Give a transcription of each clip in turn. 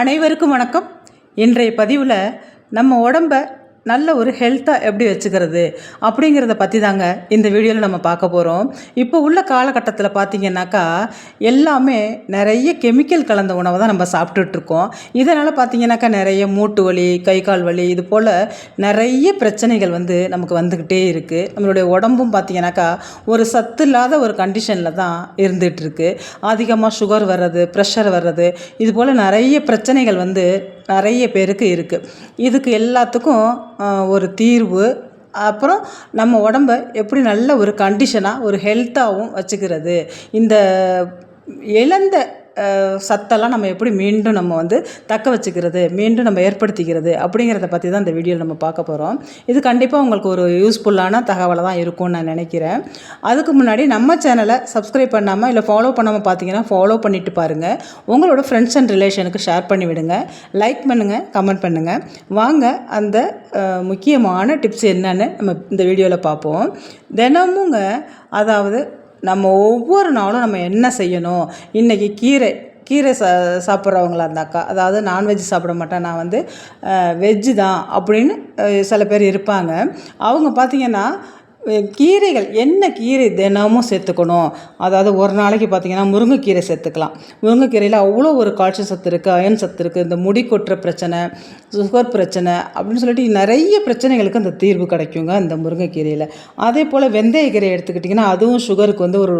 அனைவருக்கும் வணக்கம். இன்றைய பதிவில் நம்ம உடம்பை நல்ல ஒரு ஹெல்த்தாக எப்படி வச்சுக்கிறது அப்படிங்கிறத பற்றி தாங்க இந்த வீடியோவில் நம்ம பார்க்க போகிறோம். இப்போ உள்ள காலகட்டத்தில் பார்த்திங்கனாக்கா எல்லாமே நிறைய கெமிக்கல் கலந்த உணவை தான் நம்ம சாப்பிட்டுட்ருக்கோம். இதனால் பார்த்திங்கனாக்கா நிறைய மூட்டு வலி, கை கால் வலி, இது போல் நிறைய பிரச்சனைகள் நமக்கு வந்துக்கிட்டே இருக்குது. நம்மளுடைய உடம்பும் பார்த்திங்கனாக்கா ஒரு சத்து இல்லாத ஒரு கண்டிஷனில் தான் இருந்துகிட்ருக்கு. அதிகமாக சுகர் வர்றது, ப்ரெஷர் வர்றது, இது போல் நிறைய பிரச்சனைகள் நிறைய பேருக்கு இருக்குது. இதுக்கு எல்லாத்துக்கும் ஒரு தீர்வு, அப்புறம் நம்ம உடம்பை எப்படி நல்ல ஒரு கண்டிஷனாக ஒரு ஹெல்த்தாகவும் வச்சுக்கிறது, இந்த இழந்த சத்தெல்லாம் நம்ம எப்படி மீண்டும் நம்ம தக்க வச்சுக்கிறது, மீண்டும் நம்ம ஏற்படுத்திக்கிறது அப்படிங்கிறத பற்றி தான் இந்த வீடியோவில் நம்ம பார்க்க போகிறோம். இது கண்டிப்பாக உங்களுக்கு ஒரு யூஸ்ஃபுல்லான தகவலை தான் இருக்கும்னு நான் நினைக்கிறேன். அதுக்கு முன்னாடி நம்ம சேனலை சப்ஸ்கிரைப் பண்ணாமல் இல்லை ஃபாலோ பண்ணாமல் பார்த்தீங்கன்னா ஃபாலோ பண்ணிவிட்டு பாருங்கள். உங்களோட ஃப்ரெண்ட்ஸ் அண்ட் ரிலேஷனுக்கு ஷேர் பண்ணி விடுங்க, லைக் பண்ணுங்கள், கமெண்ட் பண்ணுங்கள். வாங்க அந்த முக்கியமான டிப்ஸ் என்னன்னு நம்ம இந்த வீடியோவில் பார்ப்போம். தினமுங்க, அதாவது நம்ம ஒவ்வொரு நாளும் நம்ம என்ன செய்யணும், இன்றைக்கி கீரை சாப்பிட்றவங்களா இருந்தாக்கா, அதாவது நான்வெஜ் சாப்பிட மாட்டேன், நான் வெஜ்ஜு தான் அப்படின்னு சில பேர் இருப்பாங்க. அவங்க பார்த்திங்கன்னா கீரைகள் என்ன கீரை தினமும் சேர்த்துக்கணும். அதாவது ஒரு நாளைக்கு பார்த்திங்கன்னா முருங்கைக்கீரை சேர்த்துக்கலாம். முருங்கைக்கீரையில் அவ்வளோ ஒரு கால்சியம் சத்து இருக்குது, அயன் சத்து இருக்குது. இந்த முடி கொட்டுற பிரச்சனை, சுகர் பிரச்சனை அப்படின்னு சொல்லிட்டு நிறைய பிரச்சனைகளுக்கு அந்த தீர்வு கிடைக்குங்க இந்த முருங்கைக்கீரையில். அதே போல் வெந்தயக்கீரை எடுத்துக்கிட்டிங்கன்னா அதுவும் சுகருக்கு ஒரு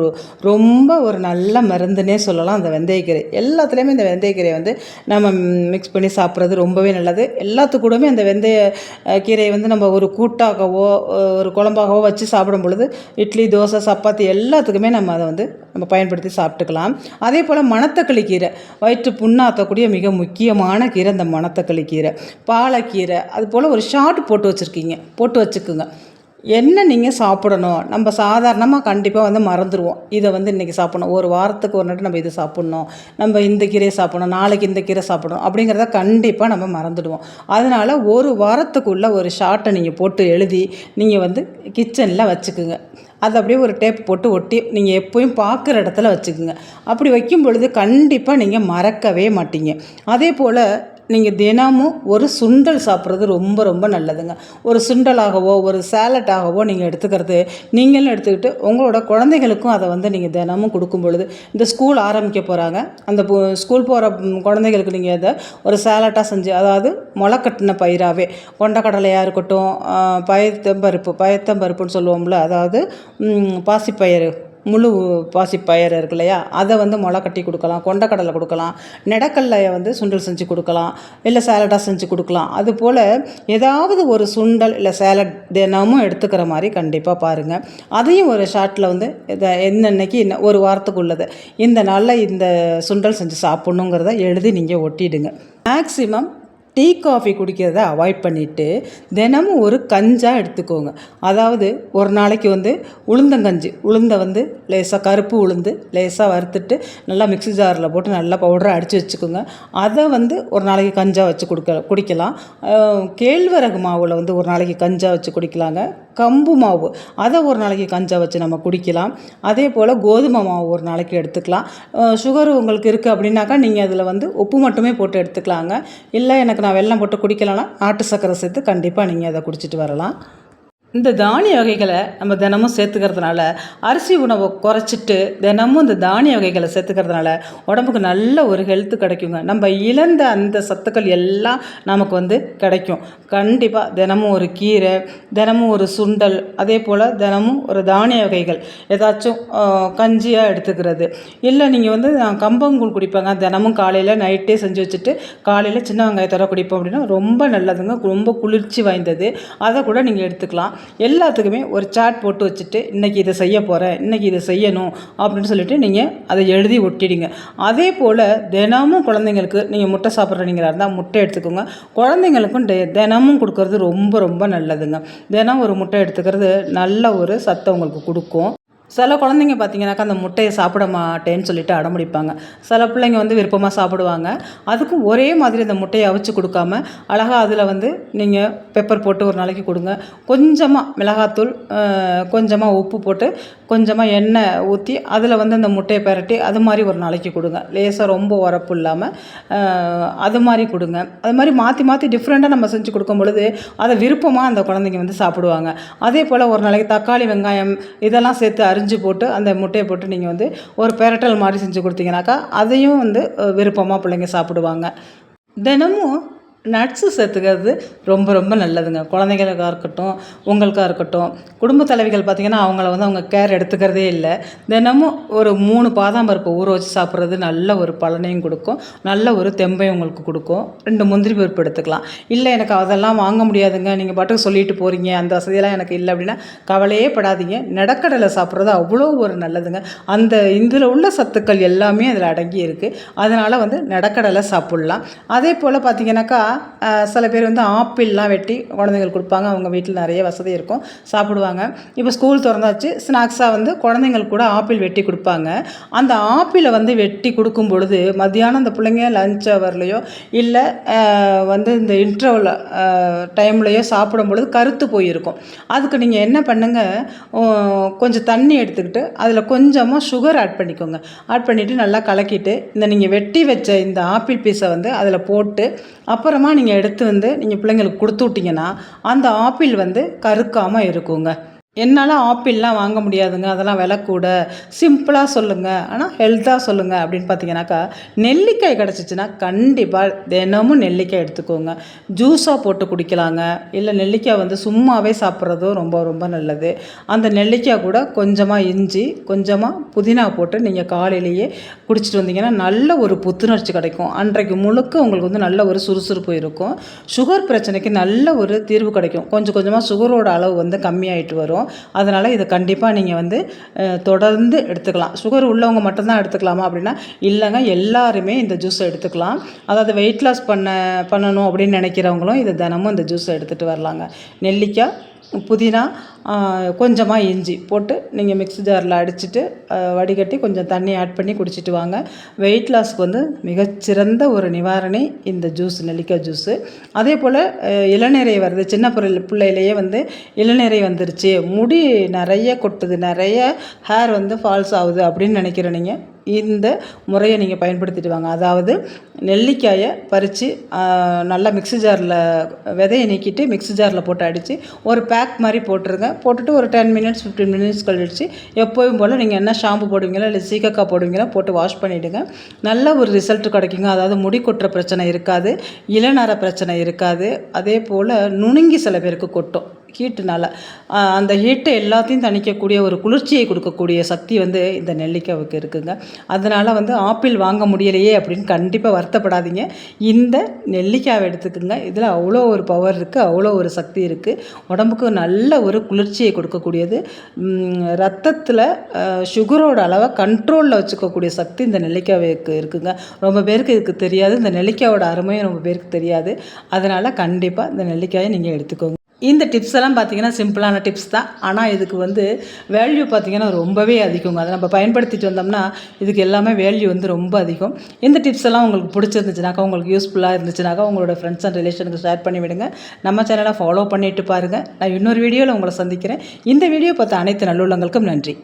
ரொம்ப ஒரு நல்ல மருந்துன்னே சொல்லலாம். அந்த வெந்தயக்கீரை எல்லாத்துலேயுமே இந்த வெந்தயக்கீரை நம்ம மிக்ஸ் பண்ணி சாப்பிட்றது ரொம்பவே நல்லது. எல்லாத்துக்கூடமே அந்த வெந்தய கீரையை நம்ம ஒரு கூட்டாகவோ ஒரு குழம்பாகவோ வச்சு சாப்பிடும் பொழுது இட்லி, தோசை, சப்பாத்தி எல்லாத்துக்குமே நம்ம அதை நம்ம பயன்படுத்தி சாப்பிட்டுக்கலாம். அதே போல் மணத்தக்காளி கீரை வயிற்று புண்ணாற்றக்கூடிய மிக முக்கியமான கீரை இந்த மணத்தக்காளி கீரை. பாலக்கீரை அது போல் ஒரு ஷார்ட் போட்டு வச்சுக்குங்க. என்ன நீங்கள் சாப்பிடணும், நம்ம சாதாரணமாக கண்டிப்பாக மறந்துடுவோம். இதை இன்றைக்கி சாப்பிட்ணும், ஒரு வாரத்துக்கு ஒரு நாட்டு நம்ம இது சாப்பிட்ணும், நம்ம இந்த கீரையை சாப்பிட்ணும், நாளைக்கு இந்த கீரை சாப்பிடணும் அப்படிங்கிறத கண்டிப்பாக நம்ம மறந்துடுவோம். அதனால் ஒரு வாரத்துக்குள்ளே ஒரு ஷார்ட்டை நீங்கள் போட்டு எழுதி நீங்கள் கிச்சனில் வச்சுக்குங்க. அது அப்படியே ஒரு டேப் போட்டு ஒட்டி நீங்கள் எப்போயும் பார்க்குற இடத்துல வச்சுக்குங்க. அப்படி வைக்கும் பொழுது கண்டிப்பாக நீங்கள் மறக்கவே மாட்டீங்க. அதே போல் நீங்கள் தினமும் ஒரு சுண்டல் சாப்பிட்றது ரொம்ப ரொம்ப நல்லதுங்க. ஒரு சுண்டலாகவோ ஒரு சேலட்டாகவோ நீங்கள் எடுத்துக்கிறது, நீங்களும் எடுத்துக்கிட்டு உங்களோட குழந்தைகளுக்கும் அதை நீங்கள் தினமும் கொடுக்கும் பொழுது, இந்த ஸ்கூல் ஆரம்பிக்க போகிறாங்க, அந்த ஸ்கூல் போகிற குழந்தைகளுக்கு நீங்கள் அதை ஒரு சேலட்டாக செஞ்சு, அதாவது முளைக்கட்டின பயிராகவே, கொண்டக்கடலையாக இருக்கட்டும், பயத்தம்பருப்புன்னு சொல்லுவோம்ல, அதாவது பாசிப்பயிறு, முழு பாசிப்பயிறு இருக்கு இல்லையா, அதை முளை கட்டி கொடுக்கலாம், கொண்டக்கடலை கொடுக்கலாம், நெடக்கல்லையை சுண்டல் செஞ்சு கொடுக்கலாம், இல்லை சேலடாக செஞ்சு கொடுக்கலாம். அதுபோல் ஏதாவது ஒரு சுண்டல் இல்லை சேலட் தினமும் எடுத்துக்கிற மாதிரி கண்டிப்பாக பாருங்கள். அதையும் ஒரு ஷார்ட்டில் இதை என்னன்னைக்கு ஒரு வாரத்துக்கு உள்ளது, இந்த நாளில் இந்த சுண்டல் செஞ்சு சாப்பிட்ணுங்கிறத எழுதி நீங்கள் ஒட்டிடுங்க. மேக்ஸிமம் டீ காஃபி குடிக்கிறத அவாய்ட் பண்ணிவிட்டு தினமும் ஒரு கஞ்சாக எடுத்துக்கோங்க. அதாவது ஒரு நாளைக்கு உளுந்தங்கஞ்சி, உளுந்தை லேசாக கருப்பு உளுந்து லேசாக வறுத்துட்டு நல்லா மிக்ஸி ஜாரில் போட்டு நல்லா பவுடரை அடித்து வச்சுக்கோங்க. அதை ஒரு நாளைக்கு கஞ்சாக வச்சு குடிக்கலாம். கேழ்வரகு மாவில் ஒரு நாளைக்கு கஞ்சாக வச்சு குடிக்கலாங்க. கம்பு மாவு அதை ஒரு நாளைக்கு கஞ்சாக வச்சு நம்ம குடிக்கலாம். அதே போல் கோதுமை மாவு ஒரு நாளைக்கு எடுத்துக்கலாம். சுகர் உங்களுக்கு இருக்குது அப்படின்னாக்கா நீங்கள் அதில் உப்பு மட்டுமே போட்டு எடுத்துக்கலாங்க. இல்லை எனக்கு நான் வெல்லம் போட்டு குடிக்கலாம்னா நாட்டு சர்க்கரை சேர்த்து கண்டிப்பாக நீங்கள் அதை குடிச்சிட்டு வரலாம். இந்த தானிய வகைகளை நம்ம தினமும் சேர்த்துக்கிறதுனால, அரிசி உணவை குறைச்சிட்டு தினமும் இந்த தானிய வகைகளை சேர்த்துக்கிறதுனால உடம்புக்கு நல்ல ஒரு ஹெல்த்து கிடைக்குங்க. நம்ம இழந்த அந்த சத்துக்கள் எல்லாம் நமக்கு கிடைக்கும். கண்டிப்பாக தினமும் ஒரு கீரை, தினமும் ஒரு சுண்டல், அதே போல் தினமும் ஒரு தானிய வகைகள் ஏதாச்சும் கஞ்சியாக எடுத்துக்கிறது. இல்லை நீங்கள் நான் கம்பங்கூழ் குடிப்பேங்க, தினமும் காலையில் நைட்டே செஞ்சு வச்சுட்டு காலையில் சின்ன வெங்காயத்தோட குடிப்போம் அப்படின்னா ரொம்ப நல்லதுங்க, ரொம்ப குளிர்ச்சி வாய்ந்தது. அதை கூட நீங்கள் எடுத்துக்கலாம். எல்லாத்துக்குமே ஒரு சாட் போட்டு வச்சுட்டு இன்றைக்கி இதை செய்ய போகிறேன், இன்றைக்கி இதை செய்யணும் அப்படின்னு சொல்லிட்டு நீங்கள் அதை எழுதி ஒட்டிடுங்க. அதே போல் தினமும் குழந்தைங்களுக்கு நீங்கள் முட்டை சாப்பிட்றீங்களா இருந்தால் முட்டை எடுத்துக்கோங்க. குழந்தைங்களுக்கும் தினமும் கொடுக்கறது ரொம்ப ரொம்ப நல்லதுங்க. தினம் ஒரு முட்டை எடுத்துக்கிறது நல்ல ஒரு சத்தை உங்களுக்கு கொடுக்கும். சில குழந்தைங்க பார்த்தீங்கன்னாக்கா அந்த முட்டையை சாப்பிட மாட்டேன்னு சொல்லிட்டு அடம்பிடிப்பாங்க. சில பிள்ளைங்க வந்து விருப்பமாக சாப்பிடுவாங்க. அதுக்கும் ஒரே மாதிரி அந்த முட்டையை அவிச்சு கொடுக்காம அழகாக அதில் வந்து நீங்கள் பெப்பர் போட்டு ஒரு நாளைக்கு கொடுங்க. கொஞ்சமாக மிளகாத்தூள், கொஞ்சமாக உப்பு போட்டு, கொஞ்சமாக எண்ணெய் ஊற்றி அதில் வந்து அந்த முட்டையை பெரட்டி அது மாதிரி ஒரு நாளைக்கு கொடுங்க. லேசாக ரொம்ப உரப்பு இல்லாமல் அது மாதிரி கொடுங்க. அது மாதிரி மாற்றி மாற்றி டிஃப்ரெண்ட்டாக நம்ம செஞ்சு கொடுக்கும் பொழுது அதை விருப்பமாக அந்த குழந்தைங்க வந்து சாப்பிடுவாங்க. அதே போல் ஒரு நாளைக்கு தக்காளி, வெங்காயம் இதெல்லாம் சேர்த்து அரிஞ்சு போட்டு அந்த முட்டையை போட்டு நீங்கள் வந்து ஒரு பெரட்டல் மாதிரி செஞ்சு கொடுத்தீங்கன்னாக்கா அதையும் வந்து விருப்பமாக பிள்ளைங்க சாப்பிடுவாங்க. தினமும் நட்ஸு சேர்த்துக்கிறது ரொம்ப ரொம்ப நல்லதுங்க. குழந்தைங்களுக்காக இருக்கட்டும், உங்களுக்காக இருக்கட்டும். குடும்ப தலைவிகள் பார்த்திங்கன்னா அவங்கள வந்து அவங்க கேர் எடுத்துக்கிறதே இல்லை. தினமும் ஒரு 3 பாதாம் பருப்பு ஊற வச்சு சாப்பிட்றது நல்ல ஒரு பலனையும் கொடுக்கும், நல்ல ஒரு தெம்பையும் உங்களுக்கு கொடுக்கும். 2 முந்திரி பருப்பு எடுத்துக்கலாம். இல்லை எனக்கு அதெல்லாம் வாங்க முடியாதுங்க, நீங்கள் பாட்டுக்கு சொல்லிட்டு போகிறீங்க, அந்த வசதியெல்லாம் எனக்கு இல்லை அப்படின்னா கவலையே படாதீங்க. நிலக்கடலை சாப்பிட்றது அவ்வளோ ஒரு நல்லதுங்க. அந்த இதில் உள்ள சத்துக்கள் எல்லாமே அதில் அடங்கி இருக்குது. அதனால் வந்து நிலக்கடலை சாப்பிட்லாம். அதே போல் பார்த்திங்கனாக்கா சில பேர் வந்து ஆப்பிள்லாம் வெட்டி குழந்தைங்களுக்கு கொடுப்பாங்க. அவங்க வீட்டில் நிறைய வசதி இருக்கும், சாப்பிடுவாங்க. இப்போ ஸ்கூல் திறந்தாச்சு, ஸ்நாக்ஸாக வந்து குழந்தைங்களுக்கு கூட ஆப்பிள் வெட்டி கொடுப்பாங்க. அந்த ஆப்பிளை வந்து வெட்டி கொடுக்கும் பொழுது மத்தியானம் அந்த பிள்ளைங்க லஞ்ச் ஹவர்லையோ இல்லை வந்து இந்த இன்டர்வல் டைம்லையோ சாப்பிடும் பொழுது கருத்து போயிருக்கும். அதுக்கு நீங்கள் என்ன பண்ணுங்கள், கொஞ்சம் தண்ணி எடுத்துக்கிட்டு அதில் கொஞ்சமாக சுகர் ஆட் பண்ணிக்கோங்க. ஆட் பண்ணிவிட்டு நல்லா கலக்கிட்டு இந்த நீங்கள் வெட்டி வச்ச இந்த ஆப்பிள் பீஸை வந்து அதில் போட்டு அப்புறமா நீங்கள் எடுத்து வந்து நீங்கள் பிள்ளைங்களுக்கு கொடுத்து விட்டிங்கன்னா அந்த ஆப்பிள் வந்து கருக்காமல் இருக்குங்க. என்னால் ஆப்பிள்லாம் வாங்க முடியாதுங்க, அதெல்லாம் விலை கூட, சிம்பிளாக சொல்லுங்கள் ஆனால் ஹெல்த்தாக சொல்லுங்கள் அப்படின்னு பார்த்தீங்கன்னாக்கா நெல்லிக்காய் கிடச்சிச்சின்னா கண்டிப்பாக தினமும் நெல்லிக்காய் எடுத்துக்கோங்க. ஜூஸாக போட்டு குடிக்கலாங்க. இல்லை நெல்லிக்காய் வந்து சும்மாவே சாப்பிட்றதும் ரொம்ப ரொம்ப நல்லது. அந்த நெல்லிக்காய் கூட கொஞ்சமாக இஞ்சி, கொஞ்சமாக புதினா போட்டு நீங்கள் காலையிலேயே குடிச்சிட்டு வந்தீங்கன்னா நல்ல ஒரு புத்துணர்ச்சி கிடைக்கும். அன்றைக்கு முழுக்க உங்களுக்கு வந்து நல்ல ஒரு சுறுசுறுப்பு இருக்கும். சுகர் பிரச்சனைக்கு நல்ல ஒரு தீர்வு கிடைக்கும். கொஞ்சம் கொஞ்சமாக சுகரோட அளவு வந்து கம்மியாயிட்டு வரும். அதனால் இதை கண்டிப்பாக நீங்கள் வந்து தொடர்ந்து எடுத்துக்கலாம். சுகர் உள்ளவங்க மட்டும்தான் எடுத்துக்கலாமா அப்படின்னா இல்லைங்க, எல்லாருமே இந்த ஜூஸை எடுத்துக்கலாம். அதாவது வெயிட் லாஸ் பண்ணணும் அப்படின்னு நினைக்கிறவங்களும் இதை தினமும் இந்த ஜூஸை எடுத்துகிட்டு வரலாங்க. நெல்லிக்காய், புதினா, கொஞ்சமாக இஞ்சி போட்டு நீங்கள் மிக்ஸி ஜாரில் அடிச்சுட்டு வடிகட்டி கொஞ்சம் தண்ணி ஆட் பண்ணி குடிச்சிட்டு வாங்க. வெயிட் லாஸ்க்கு வந்து மிகச்சிறந்த ஒரு நிவாரணி இந்த ஜூஸ், நெல்லிக்காய் ஜூஸு. அதே போல் இளநீரை வருது, சின்ன பிள்ளையிலேயே வந்து இளநீரை வந்துருச்சு, முடி நிறைய கொட்டுது, நிறைய ஹேர் வந்து ஃபால்ஸ் ஆகுது அப்படின்னு நினைக்கிற நீங்கள் இந்த முறையை நீங்கள் பயன்படுத்திட்டு வாங்க. அதாவது நெல்லிக்காயை பறித்து நல்லா மிக்ஸி ஜாரில் விதையை நீக்கிட்டு மிக்ஸி ஜாரில் போட்டு அடித்து ஒரு பேக் மாதிரி போட்டுருங்க. போட்டுட்டு ஒரு 10 மினிட்ஸ் 15 மினிட்ஸ் கழிச்சு எப்போயும் போல் நீங்கள் என்ன ஷாம்பு போடுவீங்களோ இல்லை சீக்காய் போடுவீங்களோ போட்டு வாஷ் பண்ணிவிடுங்க. நல்ல ஒரு ரிசல்ட் கிடைக்குங்க. அதாவது முடி கொட்டுற பிரச்சனை இருக்காது, இளநர பிரச்சனை இருக்காது. அதே போல் நுணுங்கி சில பேருக்கு கொட்டும் ஹீட்டுனால். அந்த ஹீட்டை எல்லாத்தையும் தணிக்கக்கூடிய ஒரு குளிர்ச்சியை கொடுக்கக்கூடிய சக்தி வந்து இந்த நெல்லிக்காய்க்கு இருக்குங்க. அதனால் வந்து ஆப்பிள் வாங்க முடியலையே அப்படின்னு கண்டிப்பாக வருத்தப்படாதீங்க. இந்த நெல்லிக்காவை எடுத்துக்குங்க. இதில் அவ்வளோ ஒரு பவர் இருக்குது, அவ்வளோ ஒரு சக்தி இருக்குது. உடம்புக்கு நல்ல ஒரு குளிர்ச்சியை கொடுக்கக்கூடியது. ரத்தத்தில் சுகரோட அளவை கண்ட்ரோலில் வச்சுக்கக்கூடிய சக்தி இந்த நெல்லிக்காய்க்கு இருக்குங்க. ரொம்ப பேருக்கு இதுக்கு தெரியாது, இந்த நெல்லிக்காயோட அருமையும் ரொம்ப பேருக்கு தெரியாது. அதனால் கண்டிப்பாக இந்த நெல்லிக்காயை நீங்கள் எடுத்துக்கோங்க. இந்த டிப்ஸ் எல்லாம் பார்த்திங்கன்னா சிம்பிளான டிப்ஸ் தான், ஆனால் இதுக்கு வந்து வேல்யூ பார்த்திங்கன்னா ரொம்பவே அதிகங்க. அதை நம்ம பயன்படுத்திட்டு வந்தோம்னா இதுக்கு எல்லாமே வேல்யூ வந்து ரொம்ப அதிகம். இந்த டிப்ஸ் எல்லாம் உங்களுக்கு பிடிச்சிருந்துச்சுனாக்கா, உங்களுக்கு யூஸ்ஃபுல்லாக இருந்துச்சுனாக்கா உங்களோட ஃப்ரெண்ட்ஸ் அண்ட் ரிலேஷனுக்கு ஷேர் பண்ணி விடுங்க. நம்ம சேனலை ஃபாலோ பண்ணிட்டு பாருங்கள். நான் இன்னொரு வீடியோவில் உங்களை சந்திக்கிறேன். இந்த வீடியோ பார்த்த அனைத்து நல்லுள்ளங்களுக்கும் நன்றி.